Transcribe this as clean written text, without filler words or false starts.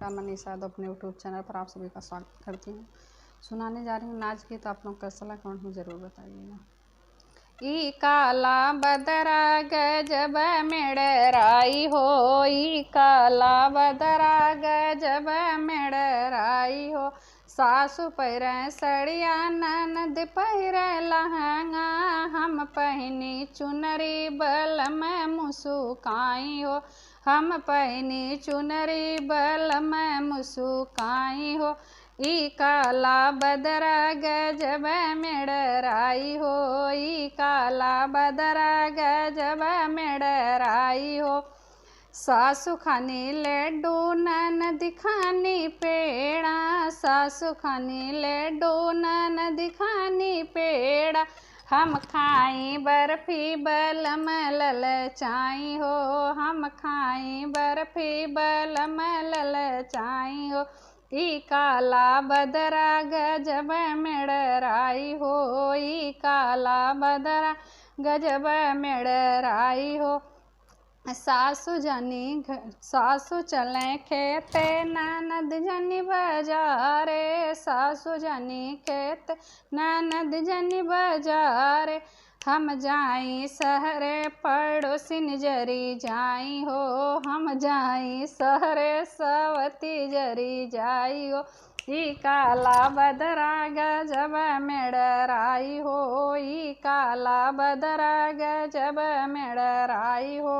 नमस्कार, मनीषा यादव अपने YouTube channel पर आप सभी का स्वागत करती हूँ। सुनाने जा रही हूँ नाच गीत, आप लोग कैसा लगा कमेंट में ज़रूर बताइएगा। ई काला बदरा गजब मेड़राई हो, ई काला बदरा गजब मेड़राई हो। सासु पहिरे सड़िया ननद पहिरे लहंगा, हम पहिनी चुनरी बलम मुसुकाई हो, हम पहिनी चुनरी बलम मुसुकाई हो। ई काला बदरा गजब मेड़राई हो, ई काला बदरा गजब मेड़राई हो। सासु खानी लड्डू ननद खानी पेड़ा, सासु खानी लड्डू ननद खानी पेड़ा। हम खाई बर्फी बलम ललचाई हो, हम खाई बर्फी बलम ललचाई हो। ई काला बदरा गजब मेड़राई हो, ई काला बदरा गजब मेड़राई हो। सासु चले खेते ननद जनी बाजारे, सासु जनी खेत ननद जनी बाजारे। हम जाई सहरे पड़ोसिन जरी जाई हो, हम जाई सहरे सवती जरी जाई हो। ई काला बदरा गजब मेड़राई हो, ई काला बदरा गजब मेड़राई हो।